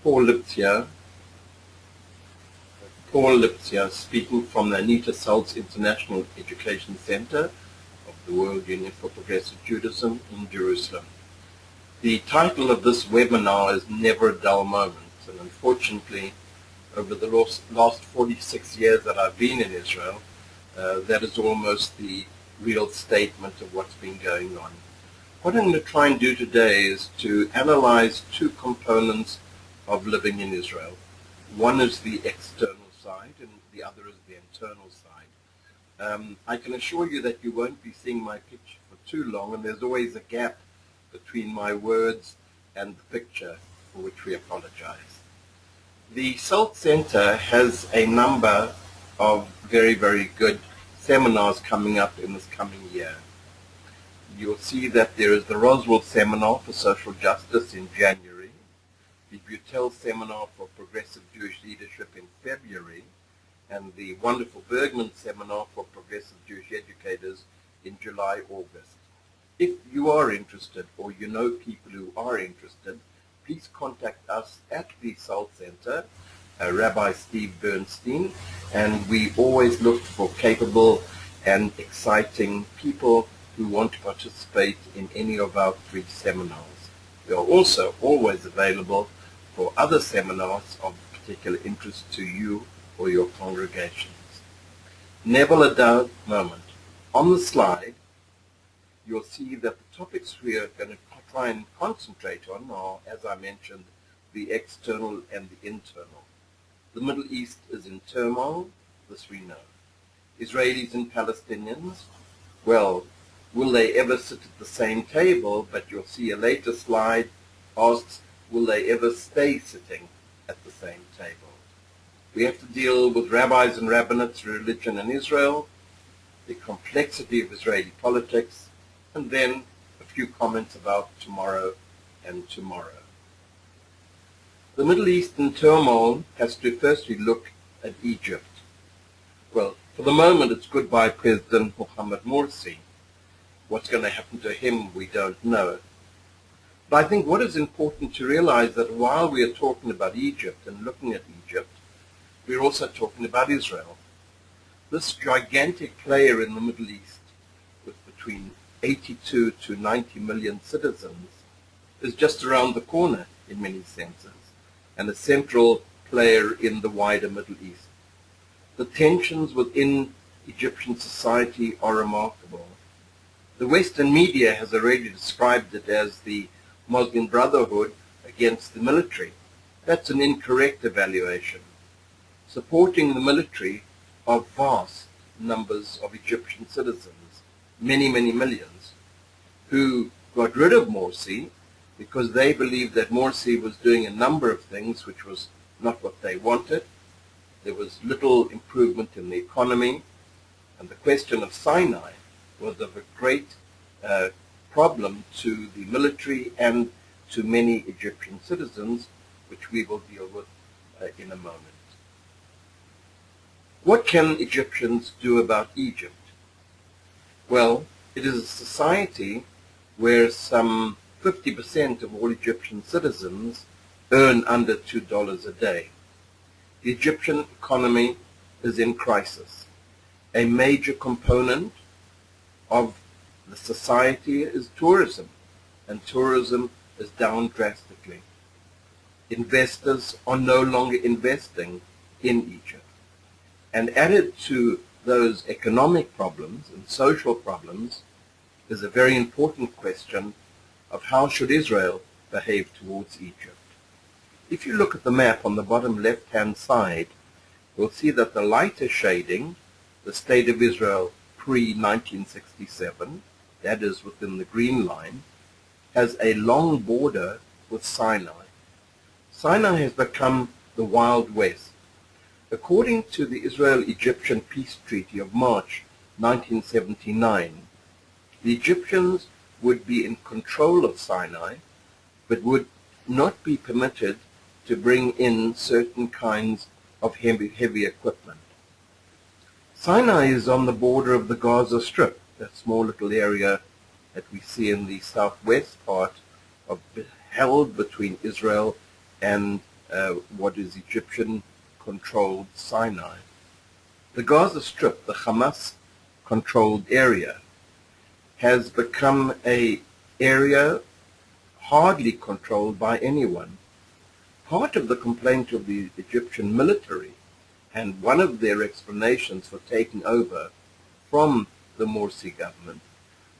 Paul Liptz here. Paul Liptz here, speaking from the Anita Saltz International Education Center of the World Union for Progressive Judaism in Jerusalem. The title of this webinar is Never a Dull Moment, and unfortunately, over the last 46 years that I've been in Israel, that is almost the real statement of what's been going on. What I'm going to try and do today is to analyze two components of living in Israel. One is the external side and the other is the internal side. I can assure you that you won't be seeing my picture for too long, and there's always a gap between my words and the picture, for which we apologize. The Saltz Center has a number of very, very good seminars coming up in this coming year. You'll see that there is the Roswell Seminar for Social Justice in January, the Butel Seminar for Progressive Jewish Leadership in February, and the wonderful Bergman Seminar for Progressive Jewish Educators in July, August. If you are interested, or you know people who are interested, please contact us at the Saltz Center, Rabbi Steve Bernstein, and we always look for capable and exciting people who want to participate in any of our 3 seminars. We are also always available for other seminars of particular interest to you or your congregations. Never a dull moment. On the slide, you'll see that the topics we are going to try and concentrate on are, as I mentioned, the external and the internal. The Middle East is in turmoil, this we know. Israelis and Palestinians, well, will they ever sit at the same table? But you'll see a later slide asks, will they ever stay sitting at the same table? We have to deal with rabbis and rabbinates, religion in Israel, the complexity of Israeli politics, and then a few comments about tomorrow and tomorrow. The Middle Eastern turmoil has to firstly look at Egypt. Well, for the moment it's goodbye President Mohammed Morsi. What's going to happen to him, we don't know. But I think what is important to realize that while we are talking about Egypt and looking at Egypt, we're also talking about Israel. This gigantic player in the Middle East, with between 82 to 90 million citizens, is just around the corner in many senses, and a central player in the wider Middle East. The tensions within Egyptian society are remarkable. The Western media has already described it as the Muslim Brotherhood against the military. That's an incorrect evaluation. Supporting the military are vast numbers of Egyptian citizens, many, many millions, who got rid of Morsi because they believed that Morsi was doing a number of things which was not what they wanted. There was little improvement in the economy, and the question of Sinai was of a great problem to the military and to many Egyptian citizens, which we will deal with in a moment. What can Egyptians do about Egypt? Well, it is a society where some 50% of all Egyptian citizens earn under $2 a day. The Egyptian economy is in crisis. A major component of the society is tourism, and tourism is down drastically. Investors are no longer investing in Egypt. And added to those economic problems and social problems is a very important question of how should Israel behave towards Egypt. If you look at the map on the bottom left-hand side, you'll see that the lighter shading, the state of Israel pre-1967, that is within the green line, has a long border with Sinai. Sinai has become the Wild West. According to the Israel-Egyptian Peace Treaty of March 1979, the Egyptians would be in control of Sinai, but would not be permitted to bring in certain kinds of heavy equipment. Sinai is on the border of the Gaza Strip, that small little area that we see in the southwest part, held between Israel and what is Egyptian-controlled Sinai. The Gaza Strip, the Hamas-controlled area, has become an area hardly controlled by anyone. Part of the complaint of the Egyptian military, and one of their explanations for taking over from the Morsi government,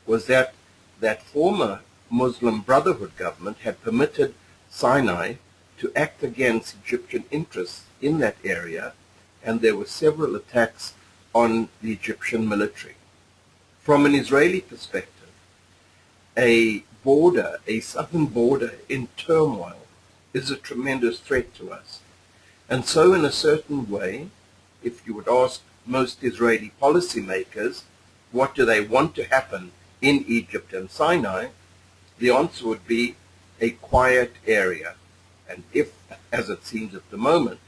was that that former Muslim Brotherhood government had permitted Sinai to act against Egyptian interests in that area, and there were several attacks on the Egyptian military. From an Israeli perspective, a southern border in turmoil, is a tremendous threat to us. And so in a certain way, if you would ask most Israeli policymakers, what do they want to happen in Egypt and Sinai, the answer would be a quiet area. And if, as it seems at the moment,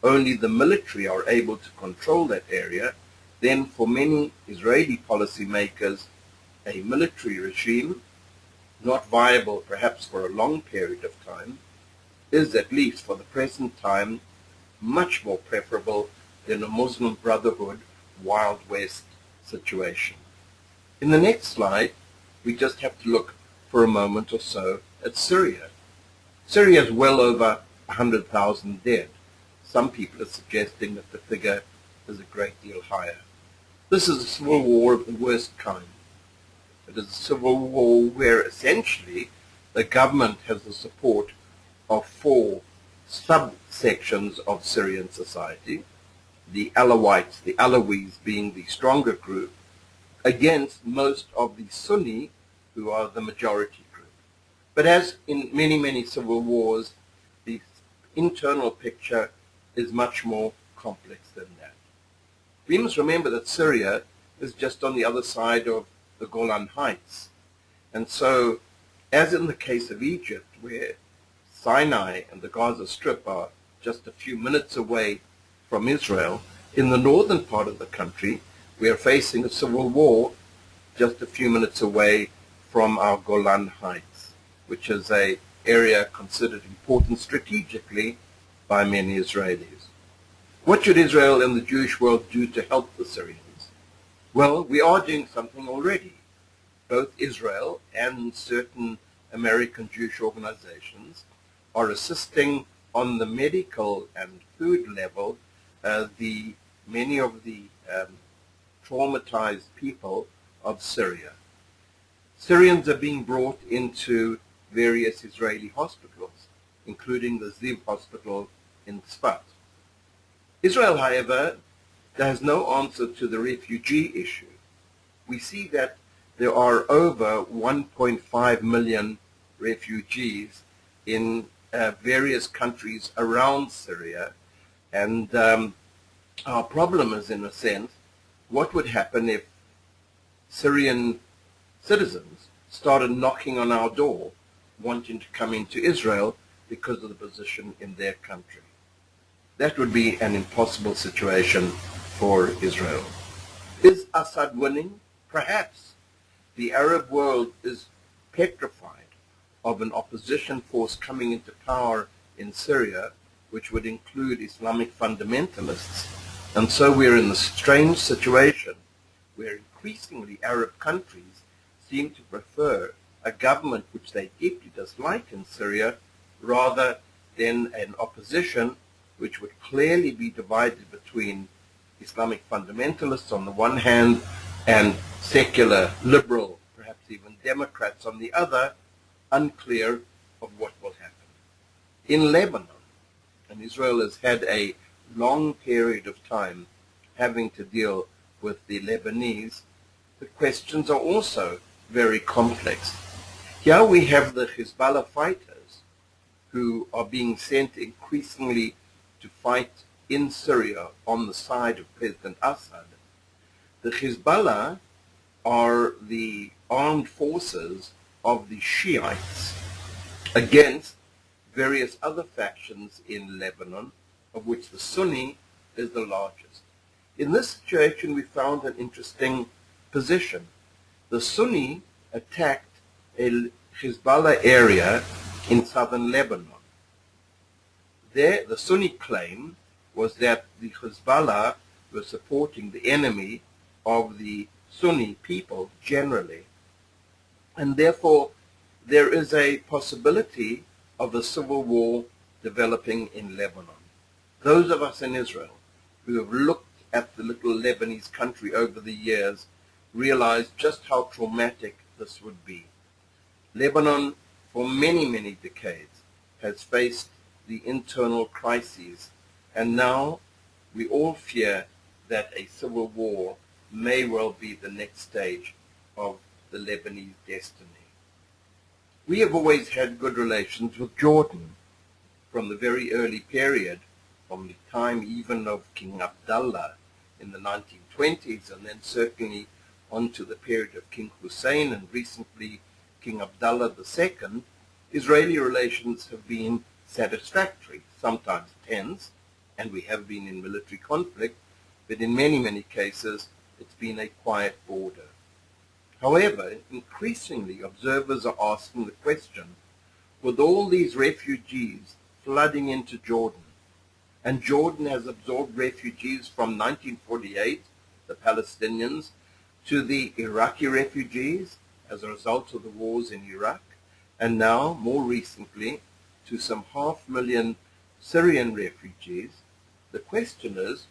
only the military are able to control that area, then for many Israeli policymakers, a military regime, not viable perhaps for a long period of time, is at least for the present time much more preferable than a Muslim Brotherhood Wild West situation. In the next slide, we just have to look for a moment or so at Syria. Syria is well over 100,000 dead. Some people are suggesting that the figure is a great deal higher. This is a civil war of the worst kind. It is a civil war where essentially the government has the support of four subsections of Syrian society, the Alawites, the Alawis being the stronger group, against most of the Sunni, who are the majority group. But as in many, many civil wars, the internal picture is much more complex than that. We must remember that Syria is just on the other side of the Golan Heights. And so, as in the case of Egypt, where Sinai and the Gaza Strip are just a few minutes away from Israel, in the northern part of the country, we are facing a civil war just a few minutes away from our Golan Heights, which is an area considered important strategically by many Israelis. What should Israel and the Jewish world do to help the Syrians? Well, we are doing something already. Both Israel and certain American Jewish organizations are assisting on the medical and food level many of the traumatized people of Syria. Syrians are being brought into various Israeli hospitals, including the Ziv hospital in Tzfat. Israel, however, has no answer to the refugee issue. We see that there are over 1.5 million refugees in various countries around Syria, and our problem is, in a sense, what would happen if Syrian citizens started knocking on our door wanting to come into Israel because of the position in their country. That would be an impossible situation for Israel. Is Assad winning? Perhaps. The Arab world is petrified of an opposition force coming into power in Syria, which would include Islamic fundamentalists. And so we're in the strange situation where increasingly Arab countries seem to prefer a government which they deeply dislike in Syria rather than an opposition which would clearly be divided between Islamic fundamentalists on the one hand and secular, liberal, perhaps even Democrats on the other, unclear of what will happen. In Lebanon, and Israel has had a long period of time having to deal with the Lebanese, the questions are also very complex. Here we have the Hezbollah fighters who are being sent increasingly to fight in Syria on the side of President Assad. The Hezbollah are the armed forces of the Shiites against various other factions in Lebanon, of which the Sunni is the largest. In this situation, we found an interesting position. The Sunni attacked a Hezbollah area in southern Lebanon. There, the Sunni claim was that the Hezbollah were supporting the enemy of the Sunni people generally, and therefore there is a possibility of a civil war developing in Lebanon. Those of us in Israel who have looked at the little Lebanese country over the years realize just how traumatic this would be. Lebanon, for many, many decades, has faced the internal crises, and now we all fear that a civil war may well be the next stage of the Lebanese destiny. We have always had good relations with Jordan from the very early period, from the time even of King Abdullah in the 1920s, and then certainly on to the period of King Hussein and recently King Abdullah II. Israeli relations have been satisfactory, sometimes tense, and we have been in military conflict, but in many, many cases it's been a quiet border. However, increasingly observers are asking the question, with all these refugees flooding into Jordan, and Jordan has absorbed refugees from 1948, the Palestinians, to the Iraqi refugees as a result of the wars in Iraq, and now, more recently, to some 500,000 Syrian refugees. The question is,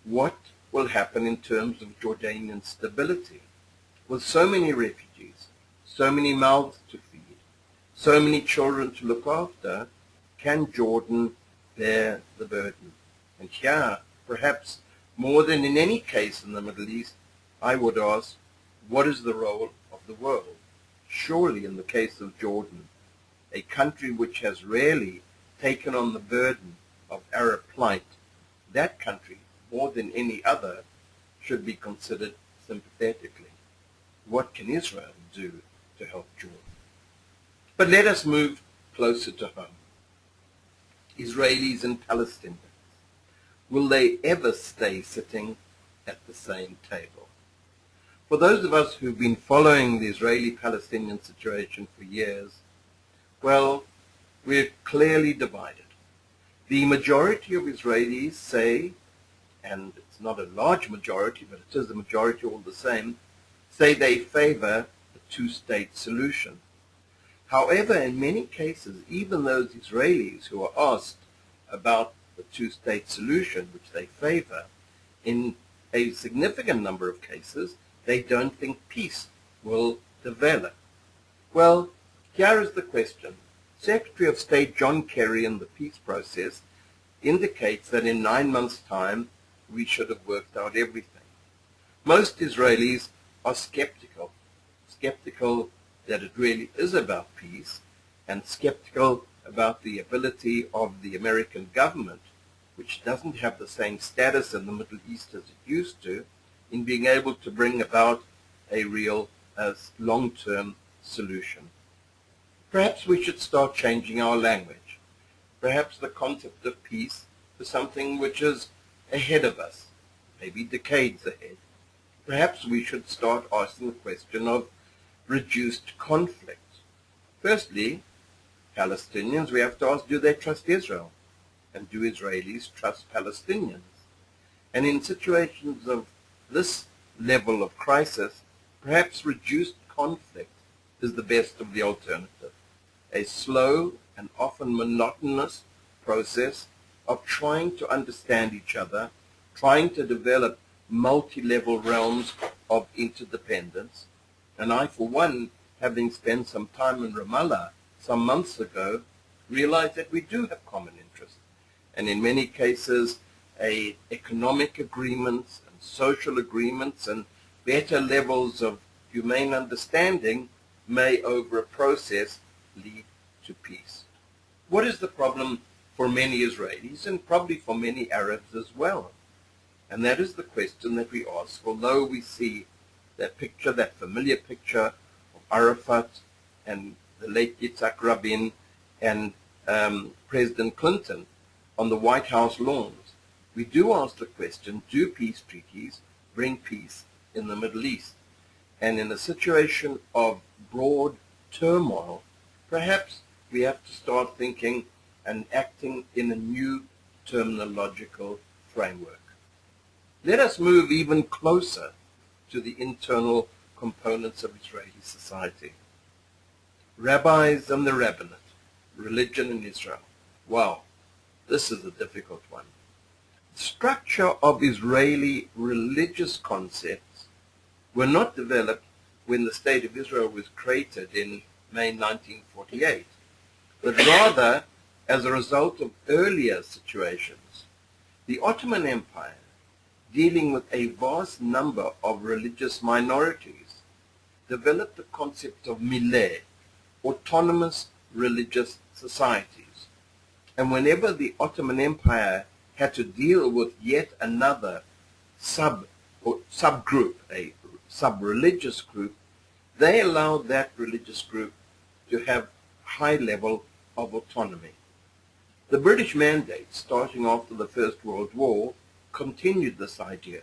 what will happen in terms of Jordanian stability? With so many refugees, so many mouths to feed, so many children to look after, can Jordan bear the burden? And here, perhaps more than in any case in the Middle East, I would ask, what is the role of the world? Surely in the case of Jordan, a country which has rarely taken on the burden of Arab plight, that country, more than any other, should be considered sympathetically. What can Israel do to help Jordan? But let us move closer to home. Israelis and Palestinians, will they ever stay sitting at the same table? For those of us who've been following the Israeli-Palestinian situation for years, well, we're clearly divided. The majority of Israelis say, and it's not a large majority, but it is a majority all the same, say they favor a two-state solution. However, in many cases, even those Israelis who are asked about the two-state solution, which they favor, in a significant number of cases, they don't think peace will develop. Well, here is the question. Secretary of State John Kerry in the peace process indicates that in 9 months' time we should have worked out everything. Most Israelis are skeptical that it really is about peace, and skeptical about the ability of the American government, which doesn't have the same status in the Middle East as it used to, in being able to bring about a real long-term solution. Perhaps we should start changing our language. Perhaps the concept of peace is something which is ahead of us, maybe decades ahead. Perhaps we should start asking the question of reduced conflict. Firstly, Palestinians, we have to ask, do they trust Israel? And do Israelis trust Palestinians? And in situations of this level of crisis, perhaps reduced conflict is the best of the alternative. A slow and often monotonous process of trying to understand each other, trying to develop multi-level realms of interdependence. And I, for one, having spent some time in Ramallah some months ago, realized that we do have common interests. And in many cases, economic agreements and social agreements and better levels of humane understanding may, over a process, lead to peace. What is the problem for many Israelis and probably for many Arabs as well? And that is the question that we ask, although we see that picture, that familiar picture of Arafat and the late Yitzhak Rabin and President Clinton on the White House lawns. We do ask the question, do peace treaties bring peace in the Middle East? And in a situation of broad turmoil, perhaps we have to start thinking and acting in a new terminological framework. Let us move even closer to the internal components of Israeli society. Rabbis and the rabbinate, religion in Israel. Wow, this is a difficult one. The structure of Israeli religious concepts were not developed when the State of Israel was created in May 1948, but rather as a result of earlier situations. The Ottoman Empire, dealing with a vast number of religious minorities, developed the concept of millet, autonomous religious societies. And whenever the Ottoman Empire had to deal with yet another subgroup, a sub-religious group, they allowed that religious group to have high level of autonomy. The British mandate, starting after the First World War, continued this idea.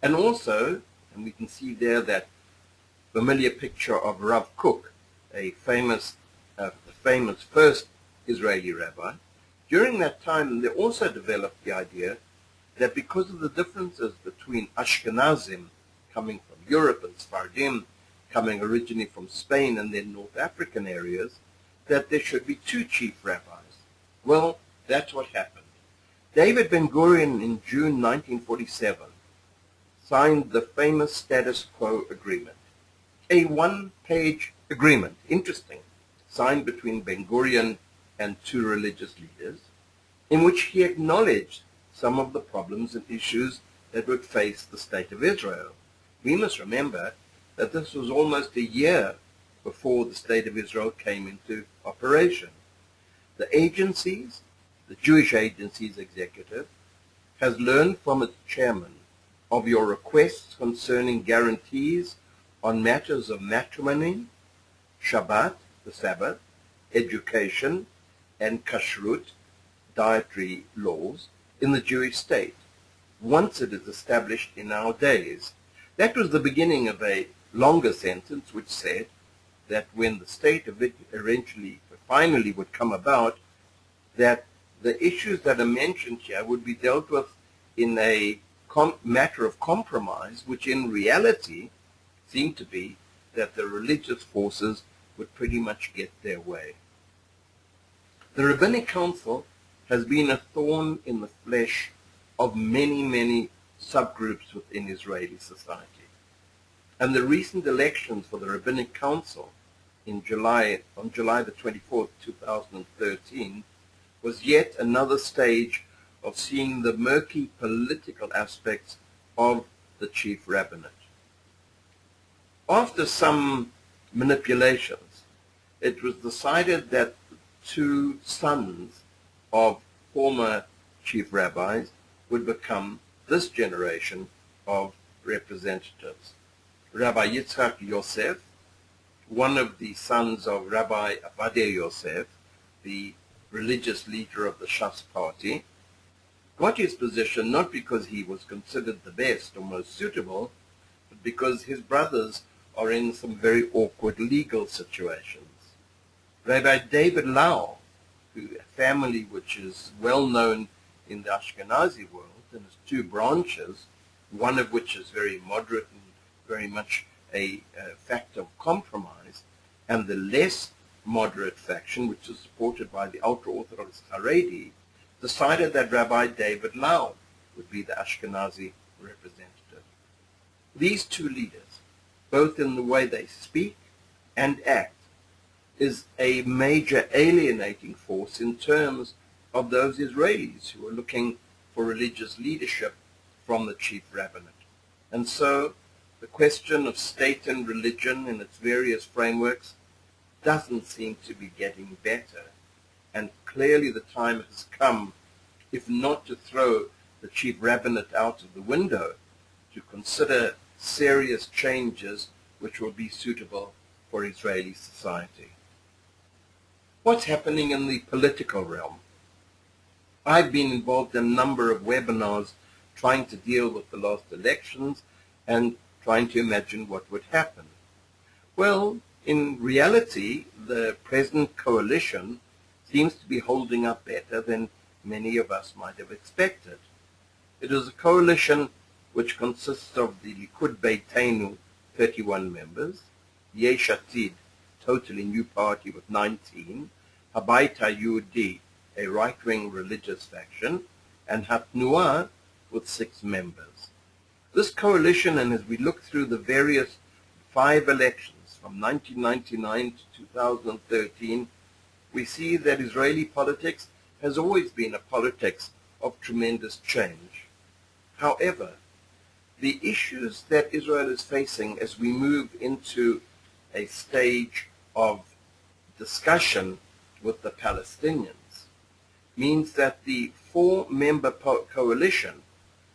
And also, and we can see there that familiar picture of Rav Kook, a famous first Israeli rabbi. During that time, they also developed the idea that because of the differences between Ashkenazim coming from Europe and Sephardim coming originally from Spain and then North African areas, that there should be two chief rabbis. Well, that's what happened. David Ben-Gurion in June 1947 signed the famous status quo agreement, a one-page agreement, interesting, signed between Ben-Gurion and two religious leaders, in which he acknowledged some of the problems and issues that would face the State of Israel. We must remember that this was almost a year before the State of Israel came into operation. The agencies, the Jewish Agencies Executive, has learned from its chairman of your requests concerning guarantees on matters of matrimony, Shabbat, the Sabbath, education, and kashrut, dietary laws, in the Jewish state, once it is established in our days. That was the beginning of a longer sentence which said that when the state finally would come about, that the issues that are mentioned here would be dealt with in a matter of compromise, which in reality seemed to be that the religious forces would pretty much get their way. The Rabbinic Council has been a thorn in the flesh of many, many subgroups within Israeli society. And the recent elections for the Rabbinic Council on July the 24th, 2013, was yet another stage of seeing the murky political aspects of the chief rabbinate. After some manipulations, it was decided that the two sons of former chief rabbis would become this generation of representatives. Rabbi Yitzhak Yosef, one of the sons of Rabbi Avadia Yosef, the religious leader of the Shas party, got his position not because he was considered the best or most suitable, but because his brothers are in some very awkward legal situations. Rabbi David Lau, a family which is well known in the Ashkenazi world, and has two branches, one of which is very moderate and very much a fact of compromise, and the less moderate faction, which is supported by the ultra-Orthodox Haredi, decided that Rabbi David Lau would be the Ashkenazi representative. These two leaders, both in the way they speak and act, is a major alienating force in terms of those Israelis who are looking for religious leadership from the chief rabbinate. And so the question of state and religion in its various frameworks doesn't seem to be getting better. And clearly the time has come, if not to throw the chief rabbinate out of the window, to consider serious changes which will be suitable for Israeli society. What's happening in the political realm? I've been involved in a number of webinars trying to deal with the last elections and trying to imagine what would happen. Well, in reality, the present coalition seems to be holding up better than many of us might have expected. It is a coalition which consists of the Likud Beitenu, 31 members, Yesh Atid, totally new party with 19, Habayit HaYehudi, a right-wing religious faction, and Hatnuah with 6 members. This coalition, and as we look through the various 5 elections from 1999 to 2013, we see that Israeli politics has always been a politics of tremendous change. However, the issues that Israel is facing as we move into a stage of discussion with the Palestinians means that the 4-member coalition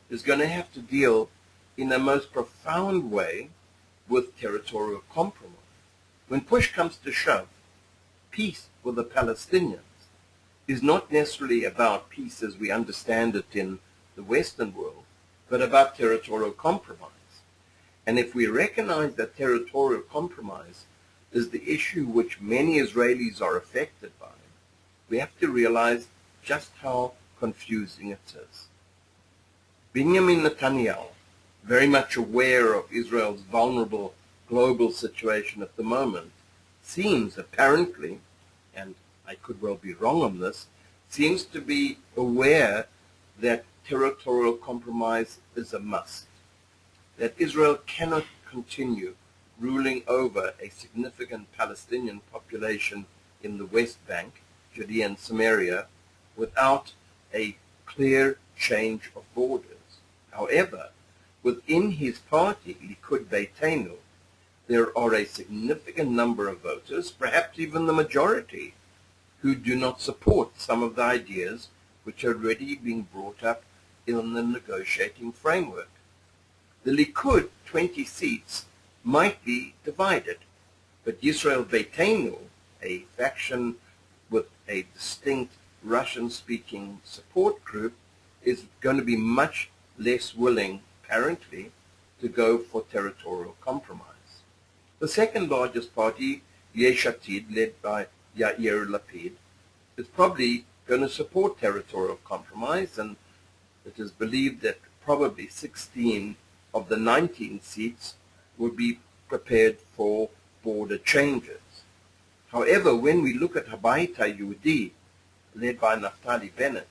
is going to have to deal in a most profound way with territorial compromise. When push comes to shove, peace with the Palestinians is not necessarily about peace as we understand it in the Western world, but about territorial compromise. And if we recognize that territorial compromise is the issue which many Israelis are affected by, we have to realize just how confusing it is. Benjamin Netanyahu, very much aware of Israel's vulnerable global situation at the moment, seems apparently, and I could well be wrong on this, seems to be aware that territorial compromise is a must, that Israel cannot continue ruling over a significant Palestinian population in the West Bank, Judea and Samaria, without a clear change of borders. However, within his party, Likud Beitenu, there are a significant number of voters, perhaps even the majority, who do not support some of the ideas which are already being brought up in the negotiating framework. The Likud, 20 seats, might be divided, but Yisrael Beitenu, a faction with a distinct Russian-speaking support group, is going to be much less willing, apparently, to go for territorial compromise. The second largest party, Yesh Atid, led by Yair Lapid, is probably going to support territorial compromise, and it is believed that probably 16 of the 19 seats would be prepared for border changes. However, when we look at Habayit HaYehudi, led by Naftali Bennett,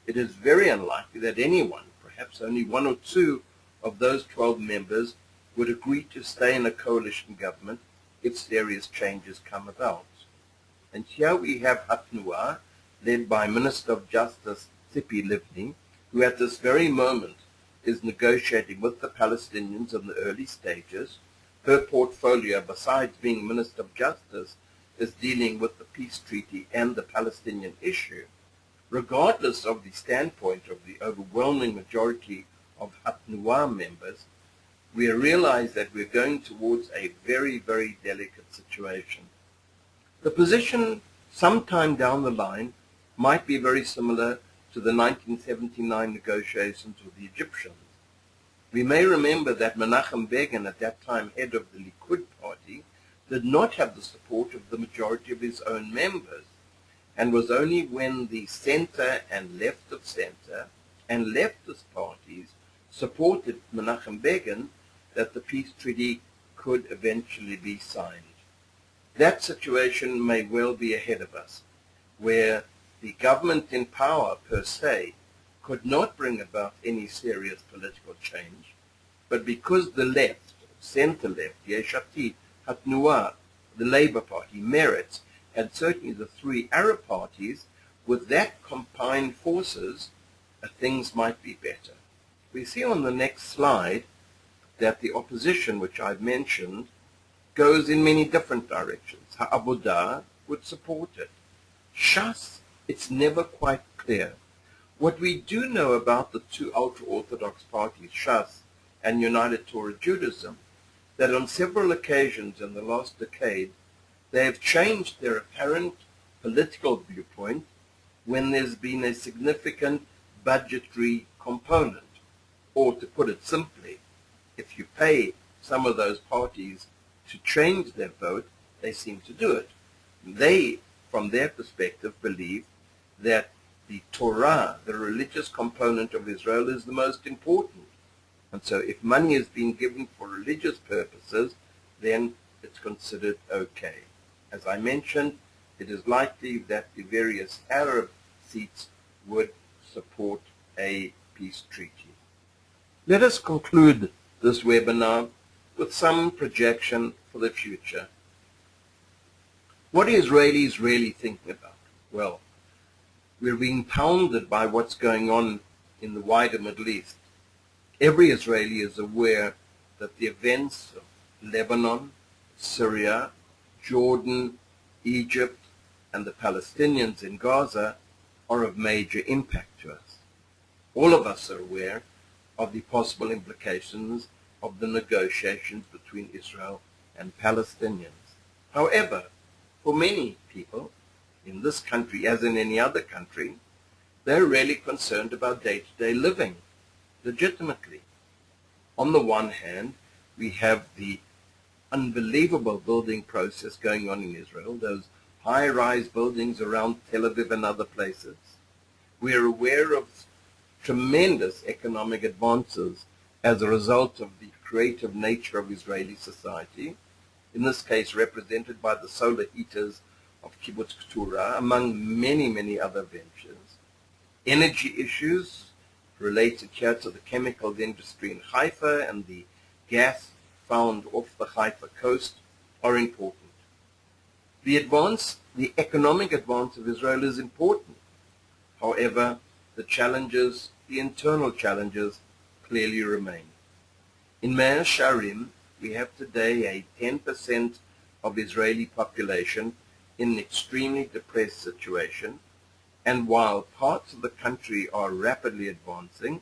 it is very unlikely that anyone, perhaps only 1 or 2 of those 12 members, would agree to stay in a coalition government if serious changes come about. And here we have Hatnuah, led by Minister of Justice Tzipi Livni, who at this very moment is negotiating with the Palestinians in the early stages. Her portfolio, besides being Minister of Justice, is dealing with the peace treaty and the Palestinian issue. Regardless of the standpoint of the overwhelming majority of Hatnuah members, we realize that we're going towards a very, very delicate situation. The position sometime down the line might be very similar to the 1979 negotiations with the Egyptians. We may remember that Menachem Begin, at that time head of the Likud party, did not have the support of the majority of his own members, and was only when the center and left of center and leftist parties supported Menachem Begin that the peace treaty could eventually be signed. That situation may well be ahead of us, where the government in power per se could not bring about any serious political change, but because the left, center-left, Yesh Atid, Hatnuah, the Labour Party, Meretz, and certainly the 3 Arab parties, with that combined forces, things might be better. We see on the next slide that the opposition, which I've mentioned, goes in many different directions. Ha'avodah would support it. Shas, it's never quite clear. What we do know about the 2 ultra-Orthodox parties, Shas and United Torah Judaism, that on several occasions in the last decade, they have changed their apparent political viewpoint when there's been a significant budgetary component. Or to put it simply, if you pay some of those parties to change their vote, they seem to do it. They from their perspective, believe that the Torah, the religious component of Israel, is the most important. And so if money is being given for religious purposes, then it's considered okay. As I mentioned, it is likely that the various Arab seats would support a peace treaty. Let us conclude this webinar with some projection for the future. What are Israelis really thinking about? Well, we're being pounded by what's going on in the wider Middle East. Every Israeli is aware that the events of Lebanon, Syria, Jordan, Egypt, and the Palestinians in Gaza are of major impact to us. All of us are aware of the possible implications of the negotiations between Israel and Palestinians. However, for many people in this country, as in any other country, they're really concerned about day-to-day living, legitimately. On the one hand, we have the unbelievable building process going on in Israel, those high-rise buildings around Tel Aviv and other places. We are aware of tremendous economic advances as a result of the creative nature of Israeli society, in this case represented by the solar heaters of Kibbutz Keturah, among many, many other ventures. Energy issues related here to the chemical industry in Haifa and the gas found off the Haifa coast are important. The economic advance of Israel is important. However, the internal challenges clearly remain. In Mea Shearim, we have today a 10% of Israeli population in an extremely depressed situation, and while parts of the country are rapidly advancing,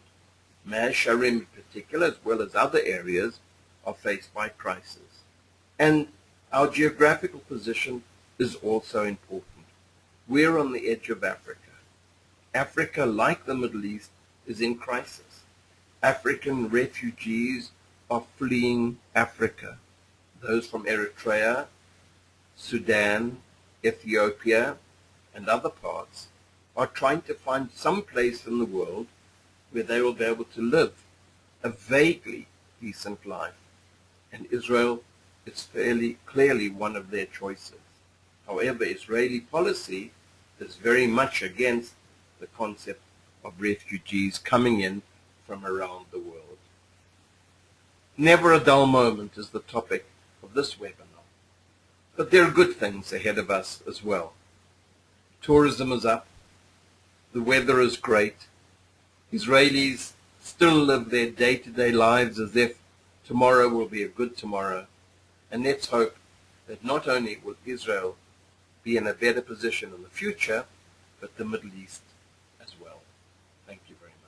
Mea Shearim in particular, as well as other areas, are faced by crisis. And our geographical position is also important. We're on the edge of Africa. Africa, like the Middle East, is in crisis. African refugees are fleeing Africa. Those from Eritrea, Sudan, Ethiopia, and other parts are trying to find some place in the world where they will be able to live a vaguely decent life. And Israel is fairly clearly one of their choices. However, Israeli policy is very much against the concept of refugees coming in from around the world. Never a dull moment is the topic of this webinar. But there are good things ahead of us as well. Tourism is up. The weather is great. Israelis still live their day-to-day lives as if tomorrow will be a good tomorrow. And let's hope that not only will Israel be in a better position in the future, but the Middle East as well. Thank you very much.